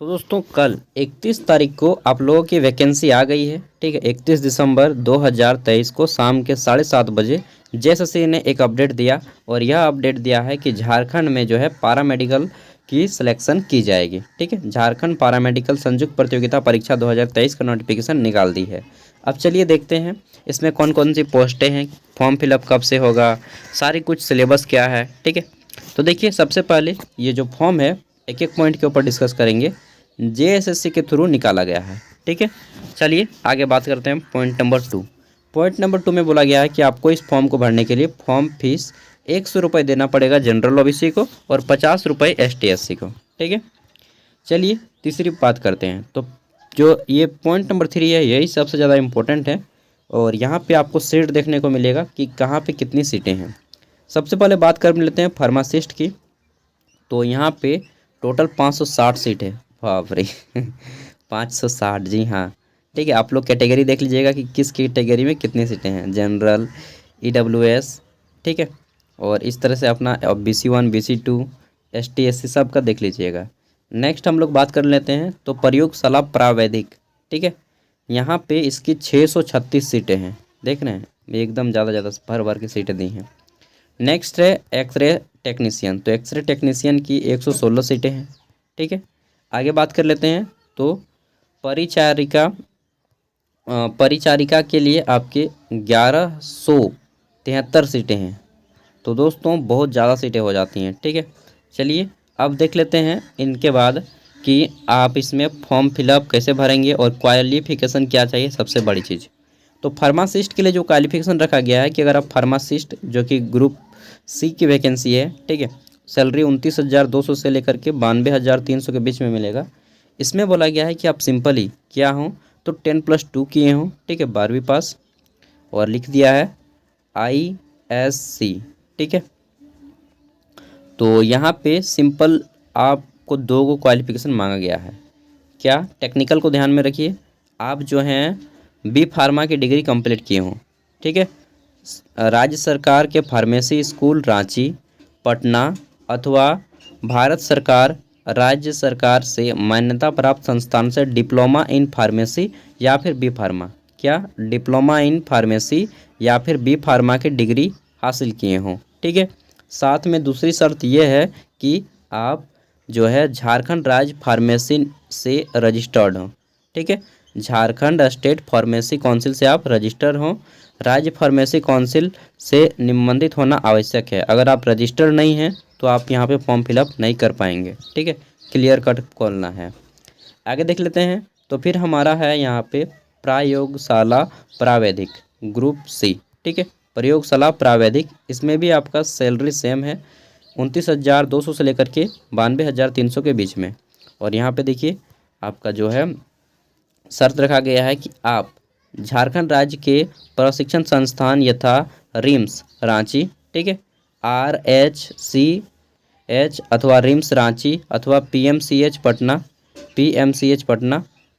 तो दोस्तों कल 31 तारीख को आप लोगों की वैकेंसी आ गई है। ठीक है, 31 दिसंबर 2023 को शाम के 7:30 बजे जेएसएससी ने एक अपडेट दिया और यह अपडेट दिया है कि झारखंड में जो है पैरामेडिकल की सिलेक्शन की जाएगी। ठीक है, झारखंड पैरामेडिकल संयुक्त प्रतियोगिता परीक्षा 2023 का नोटिफिकेशन निकाल दी है। अब चलिए देखते हैं इसमें कौन कौन सी पोस्टें हैं, फॉर्म फिलअप कब से होगा, सारी कुछ सिलेबस क्या है। ठीक है, तो देखिए सबसे पहले ये जो फॉर्म है एक एक पॉइंट के ऊपर डिस्कस करेंगे, जेएसएससी के थ्रू निकाला गया है। ठीक है, चलिए आगे बात करते हैं। पॉइंट नंबर 2 में बोला गया है कि आपको इस फॉर्म को भरने के लिए फॉर्म फीस 100 रुपये देना पड़ेगा जनरल ओबीसी को और 50 रुपये एसटी एससी को। ठीक है, चलिए तीसरी बात करते हैं। तो जो ये पॉइंट नंबर 3 है यही सबसे ज़्यादा इम्पोर्टेंट है और यहाँ पे आपको सीट देखने को मिलेगा कि कहाँ पे कितनी सीटें हैं। सबसे पहले बात कर लेते हैं फार्मासिस्ट की। तो यहाँ पे टोटल 560 सीट है। बाप रे 560, जी हाँ। ठीक है, आप लोग कैटेगरी देख लीजिएगा कि किस कैटेगरी में कितनी सीटें हैं, जनरल, ईडब्ल्यूएस। ठीक है, और इस तरह से अपना BC1 BC2 ST SC सब का देख लीजिएगा। नेक्स्ट हम लोग बात कर लेते हैं तो प्रयोगशाला प्रावैधिक। ठीक है, यहाँ पे इसकी 636 सीटें हैं, देख रहे हैं एकदम ज़्यादा भर भर की सीटें दी हैं। नेक्स्ट है एक्सरे टेक्नीशियन। तो एक्सरे टेक्नीशियन की 116 सीटें हैं। ठीक है, आगे बात कर लेते हैं तो परिचारिका के लिए आपके 1173 सीटें हैं। तो दोस्तों बहुत ज़्यादा सीटें हो जाती हैं। ठीक है, चलिए अब देख लेते हैं इनके बाद कि आप इसमें फॉर्म फिलअप कैसे भरेंगे और क्वालिफ़िकेशन क्या चाहिए। सबसे बड़ी चीज़ तो फार्मासिस्ट के लिए जो क्वालिफ़िकेशन रखा गया है कि अगर आप फार्मासिस्ट जो कि ग्रुप सी की वैकेंसी है, ठीक है, सैलरी 29,200 से लेकर के 92,300 के बीच में मिलेगा। इसमें बोला गया है कि आप सिंपली क्या हों तो 10+2 किए हों। ठीक है, 12वीं पास, और लिख दिया है ISC। ठीक है, तो यहाँ पे सिंपल आपको 2 को क्वालिफ़िकेशन मांगा गया है। क्या, टेक्निकल को ध्यान में रखिए, आप जो हैं बी फार्मा की डिग्री कंप्लीट किए हों। ठीक है, राज्य सरकार के फार्मेसी स्कूल रांची, पटना अथवा भारत सरकार राज्य सरकार से मान्यता प्राप्त संस्थान से डिप्लोमा इन फार्मेसी या फिर बी फार्मा, क्या डिप्लोमा इन फार्मेसी या फिर बी फार्मा की डिग्री हासिल किए हों। ठीक है, साथ में दूसरी शर्त यह है कि आप जो है झारखंड राज्य फार्मेसी से रजिस्टर्ड हों। ठीक है, झारखंड स्टेट फार्मेसी काउंसिल से आप रजिस्टर हों। राज्य फार्मेसी काउंसिल से निबंधित होना आवश्यक है। अगर आप रजिस्टर नहीं हैं तो आप यहाँ पे फॉर्म फिलअप नहीं कर पाएंगे। ठीक है, क्लियर कट खोलना है। आगे देख लेते हैं तो फिर हमारा है यहाँ पे प्रयोगशाला प्रावैधिक ग्रुप सी। ठीक है, प्रयोगशाला प्रावैधिक, इसमें भी आपका सैलरी सेम है 29,200 से लेकर के 92,300 के बीच में। और यहाँ पे देखिए आपका जो है शर्त रखा गया है कि आप झारखंड राज्य के प्रशिक्षण संस्थान यथा रिम्स रांची, ठीक है, RHCH अथवा रिम्स रांची अथवा PMCH पटना,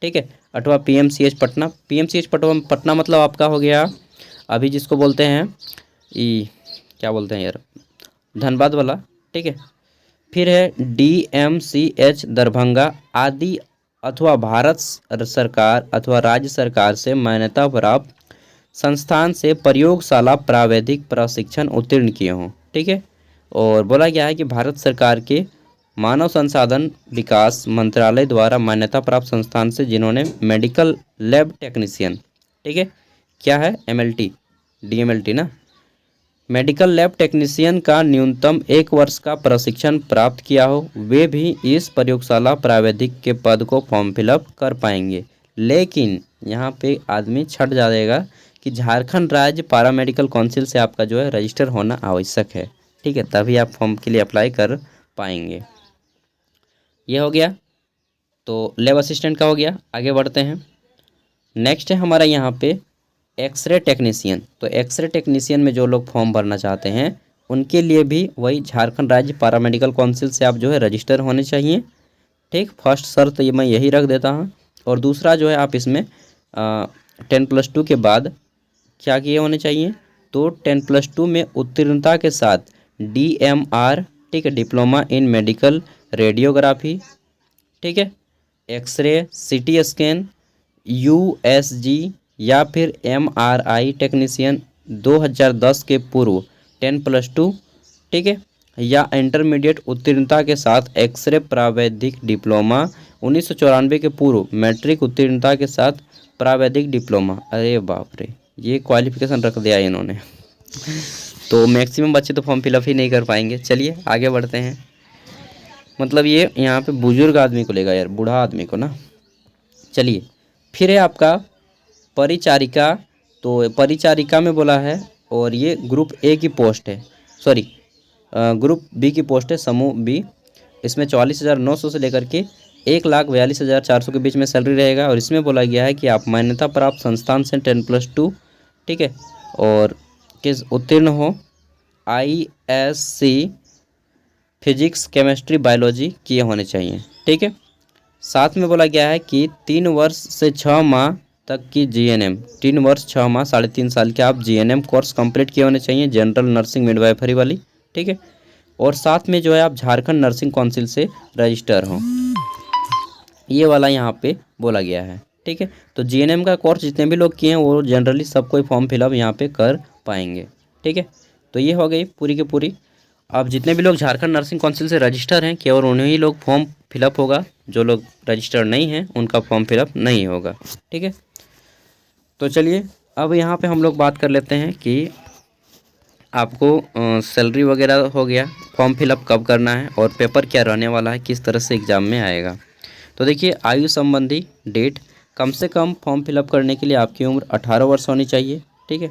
ठीक है, अथवा PMCH पटना मतलब आपका हो गया अभी जिसको बोलते हैं क्या बोलते हैं यार, धनबाद वाला। ठीक है, फिर है DMCH दरभंगा आदि अथवा भारत सरकार अथवा राज्य सरकार से मान्यता प्राप्त संस्थान से प्रयोगशाला प्रावैधिक प्रशिक्षण उत्तीर्ण किए हों। ठीक है, और बोला गया है कि भारत सरकार के मानव संसाधन विकास मंत्रालय द्वारा मान्यता प्राप्त संस्थान से जिन्होंने मेडिकल लैब टेक्नीशियन, ठीक है, क्या है MLT DMLT ना, मेडिकल लैब टेक्नीशियन का न्यूनतम 1 वर्ष का प्रशिक्षण प्राप्त किया हो, वे भी इस प्रयोगशाला प्रावैधिक के पद को फॉर्म फिलअप कर पाएंगे। लेकिन यहाँ पे आदमी छट जाएगा कि झारखंड राज्य पैरामेडिकल काउंसिल से आपका जो है रजिस्टर होना आवश्यक है। ठीक है, तभी आप फॉर्म के लिए अप्लाई कर पाएंगे। ये हो गया, तो लैब असिस्टेंट का हो गया। आगे बढ़ते हैं, नेक्स्ट है हमारा यहाँ पे एक्सरे टेक्नीशियन। तो एक्सरे टेक्नीशियन में जो लोग फॉर्म भरना चाहते हैं उनके लिए भी वही झारखंड राज्य पैरामेडिकल काउंसिल से आप जो है रजिस्टर होने चाहिए। ठीक, फर्स्ट शर्त ये मैं यही रख देता हूँ। और दूसरा जो है आप इसमें 10+2 के बाद क्या किए होने चाहिए, तो 10+2 में उत्तीर्णता के साथ DMR, ठीक है, डिप्लोमा इन मेडिकल रेडियोग्राफी, ठीक है, एक्सरे, सीटी स्कैन, यूएसजी या फिर एमआरआई टेक्नीशियन 2010 के पूर्व 10+2, ठीक है, या इंटरमीडिएट उत्तीर्णता के साथ एक्सरे प्रावैधिक डिप्लोमा 1994 के पूर्व मैट्रिक उत्तीर्णता के साथ प्रावैधिक डिप्लोमा। अरे बाप रे, ये क्वालिफिकेशन रख दिया इन्होंने। तो मैक्सिमम बच्चे तो फॉर्म फिलअप ही नहीं कर पाएंगे। चलिए आगे बढ़ते हैं। मतलब ये यहाँ पे बुजुर्ग आदमी को लेगा यार, बूढ़ा आदमी को ना। चलिए फिर है आपका परिचारिका। तो परिचारिका में बोला है, और ये ग्रुप ए की पोस्ट है, सॉरी ग्रुप बी की पोस्ट है, समूह बी। इसमें 44,900 से लेकर के 1,42,400 के बीच में सैलरी रहेगा। और इसमें बोला गया है कि आप मान्यता प्राप्त संस्थान से 10+2, ठीक है, और किस उत्तीर्ण हो, ISC फिजिक्स, केमिस्ट्री, बायोलॉजी किए होने चाहिए, ठीक है। साथ में बोला गया है कि 3 वर्ष से 6 माह तक की GNM, 3 वर्ष 6 माह 3.5 साल के आप GNM कोर्स कंप्लीट किए होने चाहिए, जनरल नर्सिंग मिडवाइफरी वाली, ठीक है। और साथ में जो है आप झारखंड नर्सिंग काउंसिल से रजिस्टर हों, ये वाला यहाँ पे बोला गया है, ठीक है। तो GNM का कोर्स जितने भी लोग किए हैं वो जनरली सब कोई फॉर्म फिलअप यहाँ पे कर पाएंगे, ठीक है। तो ये हो गई पूरी की पूरी। अब जितने भी लोग झारखंड नर्सिंग काउंसिल से रजिस्टर हैं केवल उन्हीं लोग फॉर्म फिलअप होगा, जो लोग रजिस्टर नहीं हैं उनका फॉर्म फिलअप नहीं होगा, ठीक है। तो चलिए अब यहाँ पे हम लोग बात कर लेते हैं कि आपको सैलरी वगैरह हो गया, फॉर्म फिलअप कब करना है और पेपर क्या रहने वाला है, किस तरह से एग्ज़ाम में आएगा। तो देखिए आयु संबंधी डेट, कम से कम फॉर्म फिलअप करने के लिए आपकी उम्र 18 वर्ष होनी चाहिए, ठीक है।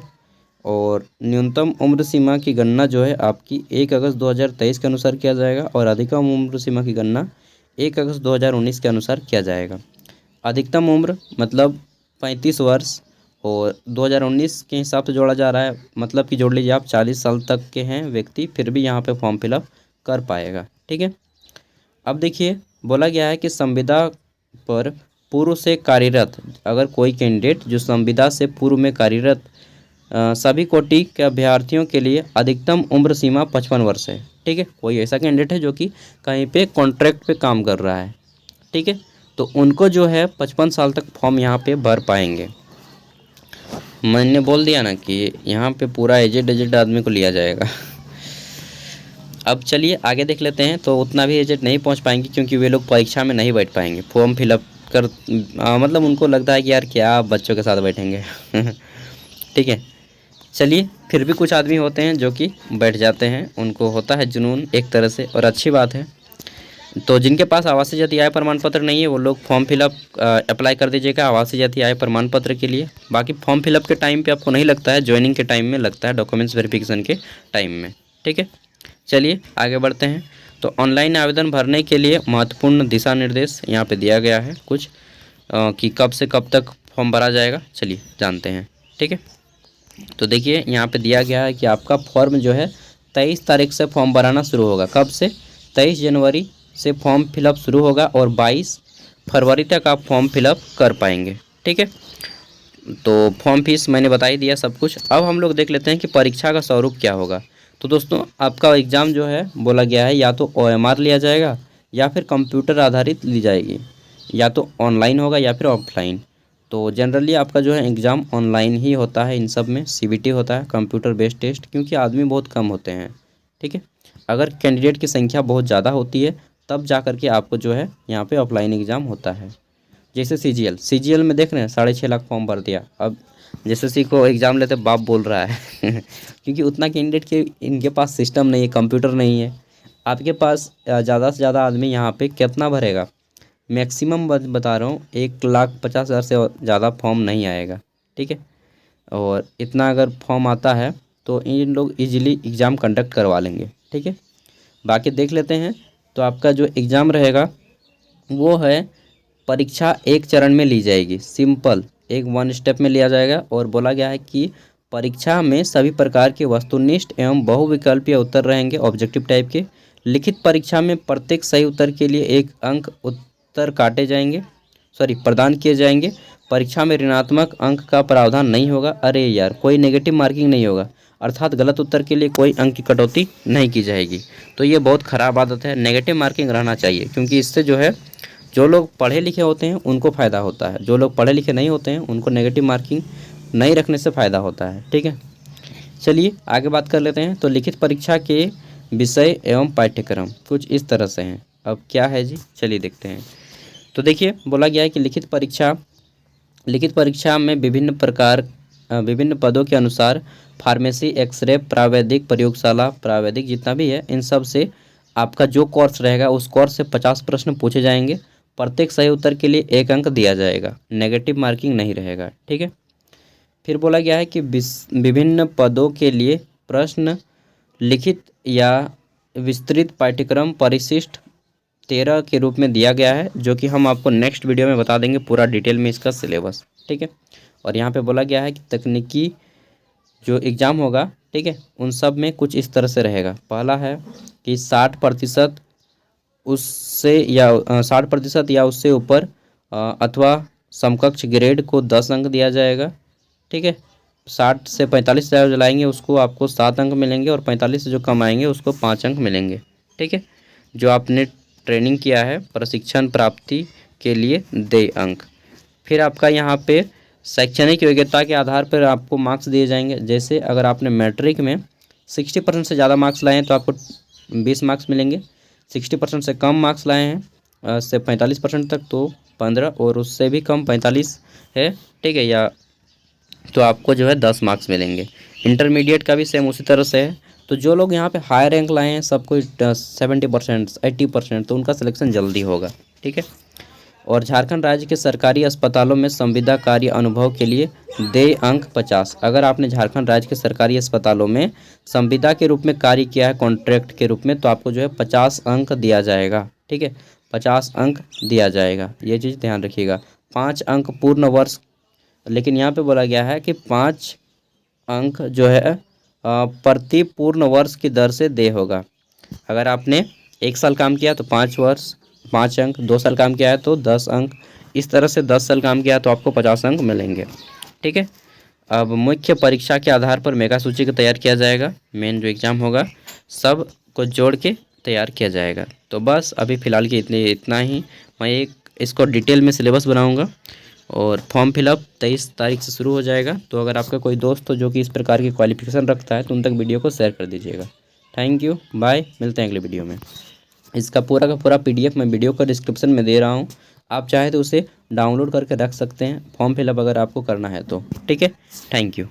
और न्यूनतम उम्र सीमा की गणना जो है आपकी 1 अगस्त 2023 के अनुसार किया जाएगा, और अधिकतम उम्र सीमा की गणना 1 अगस्त 2019 के अनुसार किया जाएगा। अधिकतम उम्र मतलब 35 वर्ष, और 2019 के हिसाब से जोड़ा जा रहा है, मतलब कि जोड़ लीजिए आप 40 साल तक के हैं व्यक्ति फिर भी यहाँ पे फॉर्म फिलअप कर पाएगा, ठीक है। अब देखिए बोला गया है कि संविदा पर पूर्व से कार्यरत, अगर कोई कैंडिडेट जो संविदा से पूर्व में कार्यरत सभी कोटि के अभ्यर्थियों के लिए अधिकतम उम्र सीमा 55 वर्ष है, ठीक है। कोई ऐसा कैंडिडेट है जो कि कहीं पे कॉन्ट्रैक्ट पे काम कर रहा है, ठीक है, तो उनको जो है 55 साल तक फॉर्म यहाँ पे भर पाएंगे। मैंने बोल दिया ना कि यहाँ पे पूरा एजेड आदमी को लिया जाएगा। अब चलिए आगे देख लेते हैं। तो उतना भी एजेड नहीं पहुँच पाएंगे क्योंकि वे लोग परीक्षा में नहीं बैठ पाएंगे, फॉर्म फिलअप कर मतलब उनको लगता है कि यार क्या बच्चों के साथ बैठेंगे। ठीक है, चलिए फिर भी कुछ आदमी होते हैं जो कि बैठ जाते हैं, उनको होता है जुनून एक तरह से, और अच्छी बात है। तो जिनके पास आवासीय जाति आय प्रमाण पत्र नहीं है वो लोग फॉर्म फिलअप अप्लाई कर दीजिएगा आवासीय जाति आय प्रमाण पत्र के लिए। बाकी फॉर्म फिलअप के टाइम पे आपको नहीं लगता है, ज्वाइनिंग के टाइम में लगता है, डॉक्यूमेंट्स वेरिफिकेशन के टाइम में, ठीक है। चलिए आगे बढ़ते हैं। तो ऑनलाइन आवेदन भरने के लिए महत्वपूर्ण दिशा निर्देश यहाँ पे दिया गया है कुछ कि कब से कब तक फॉर्म भरा जाएगा, चलिए जानते हैं, ठीक है। तो देखिए यहाँ पे दिया गया है कि आपका फॉर्म जो है 23 तारीख से फॉर्म भराना शुरू होगा। कब से? 23 जनवरी से फॉर्म फिलअप शुरू होगा और 22 फरवरी तक आप फॉर्म फिलअप कर पाएंगे, ठीक है। तो फॉर्म फीस मैंने बता ही दिया सब कुछ। अब हम लोग देख लेते हैं कि परीक्षा का स्वरूप क्या होगा। तो दोस्तों आपका एग्ज़ाम जो है बोला गया है या तो OMR लिया जाएगा या फिर कंप्यूटर आधारित ली जाएगी, या तो ऑनलाइन होगा या फिर ऑफलाइन। तो जनरली आपका जो है एग्ज़ाम ऑनलाइन ही होता है, इन सब में CBT होता है, कंप्यूटर बेस्ड टेस्ट, क्योंकि आदमी बहुत कम होते हैं, ठीक है। अगर कैंडिडेट की संख्या बहुत ज़्यादा होती है तब जा कर के आपको जो है यहाँ पे ऑफलाइन एग्ज़ाम होता है। जैसे CGL में देख रहे हैं 6.5 लाख फॉर्म भर दिया। अब JSSC को एग्ज़ाम लेते बाप बोल रहा है क्योंकि उतना कैंडिडेट के इनके पास सिस्टम नहीं है, कंप्यूटर नहीं है। आपके पास ज़्यादा से ज़्यादा आदमी यहाँ पे कितना भरेगा? मैक्सिमम बता रहा हूँ 1,50,000 से ज़्यादा फॉर्म नहीं आएगा, ठीक है। और इतना अगर फॉर्म आता है तो इन लोग इजीली एग्ज़ाम कंडक्ट करवा लेंगे, ठीक है। बाकी देख लेते हैं। तो आपका जो एग्ज़ाम रहेगा वो है परीक्षा एक चरण में ली जाएगी, सिंपल एक 1 स्टेप में लिया जाएगा। और बोला गया है कि परीक्षा में सभी प्रकार के वस्तुनिष्ठ एवं बहुविकल्पीय उत्तर रहेंगे ऑब्जेक्टिव टाइप के। लिखित परीक्षा में प्रत्येक सही उत्तर के लिए 1 अंक उत्तर काटे जाएंगे, प्रदान किए जाएंगे। परीक्षा में ऋणात्मक अंक का प्रावधान नहीं होगा। अरे यार, कोई नेगेटिव मार्किंग नहीं होगा, अर्थात गलत उत्तर के लिए कोई अंक की कटौती नहीं की जाएगी। तो ये बहुत ख़राब आदत है, नेगेटिव मार्किंग रहना चाहिए, क्योंकि इससे जो है जो लोग पढ़े लिखे होते हैं उनको फ़ायदा होता है, जो लोग पढ़े लिखे नहीं होते हैं उनको नेगेटिव मार्किंग नहीं रखने से फ़ायदा होता है। ठीक है, चलिए आगे बात कर लेते हैं। तो लिखित परीक्षा के विषय एवं पाठ्यक्रम कुछ इस तरह से हैं। अब क्या है जी, चलिए देखते हैं। तो देखिए बोला गया है कि लिखित परीक्षा में विभिन्न पदों के अनुसार फार्मेसी, एक्सरे, प्रावैधिक, प्रयोगशाला, प्रावैधिक जितना भी है, इन सब से आपका जो कोर्स रहेगा उस कोर्स से 50 प्रश्न पूछे जाएंगे। प्रत्येक सही उत्तर के लिए 1 अंक दिया जाएगा, नेगेटिव मार्किंग नहीं रहेगा। ठीक है, फिर बोला गया है कि विभिन्न पदों के लिए प्रश्न लिखित या विस्तृत पाठ्यक्रम परिशिष्ट 13 के रूप में दिया गया है, जो कि हम आपको नेक्स्ट वीडियो में बता देंगे पूरा डिटेल में इसका सिलेबस। ठीक है, और यहाँ पे बोला गया है कि तकनीकी जो एग्ज़ाम होगा, ठीक है, उन सब में कुछ इस तरह से रहेगा। पहला है कि 60% या उससे ऊपर अथवा समकक्ष ग्रेड को 10 अंक दिया जाएगा। ठीक है, 60 से 45 जो लाएंगे उसको आपको 7 अंक मिलेंगे, और 45 से जो कम आएंगे उसको 5 अंक मिलेंगे। ठीक है, जो आपने ट्रेनिंग किया है प्रशिक्षण प्राप्ति के लिए दे अंक। फिर आपका यहाँ पे शैक्षणिक योग्यता के आधार पर आपको मार्क्स दिए जाएंगे। जैसे अगर आपने मैट्रिक में 60% से ज़्यादा मार्क्स लाए हैं तो आपको 20 मार्क्स मिलेंगे। 60% से कम मार्क्स लाए हैं से 45% तक तो 15, और उससे भी कम 45 है, ठीक है, या तो आपको जो है 10 मार्क्स मिलेंगे। इंटरमीडिएट का भी सेम उसी तरह से है। तो जो लोग यहाँ पे हाई रैंक लाए हैं सबको 70%, 80%, तो उनका सिलेक्शन जल्दी होगा। ठीक है, और झारखंड राज्य के सरकारी अस्पतालों में संविदा कार्य अनुभव के लिए दे अंक 50। अगर आपने झारखंड राज्य के सरकारी अस्पतालों में संविदा के रूप में कार्य किया है कॉन्ट्रैक्ट के रूप में, तो आपको जो है 50 अंक दिया जाएगा। ठीक है, 50 अंक दिया जाएगा, ये चीज़ ध्यान रखिएगा। 5 अंक पूर्ण वर्ष, लेकिन यहाँ पे बोला गया है कि 5 अंक जो है प्रति पूर्ण वर्ष की दर से दे होगा। अगर आपने 1 साल काम किया तो 5 अंक, 2 साल काम किया है तो 10 अंक, इस तरह से 10 साल काम किया है तो आपको 50 अंक मिलेंगे। ठीक है, अब मुख्य परीक्षा के आधार पर मेगा सूची को तैयार किया जाएगा। मेन जो एग्ज़ाम होगा सब को जोड़ के तैयार किया जाएगा। तो बस अभी फ़िलहाल के इतना ही। मैं इसको डिटेल में सिलेबस बनाऊँगा, और फॉर्म फिलअप 23 तारीख से शुरू हो जाएगा। तो अगर आपका कोई दोस्त हो जो कि इस प्रकार की क्वालिफिकेशन रखता है तो उन तक वीडियो को शेयर कर दीजिएगा। थैंक यू, बाय, मिलते हैं अगले वीडियो में। इसका पूरा का पूरा PDF मैं वीडियो का डिस्क्रिप्शन में दे रहा हूँ, आप चाहे तो उसे डाउनलोड करके रख सकते हैं फॉर्म फिलअप अगर आपको करना है तो। ठीक है, थैंक यू।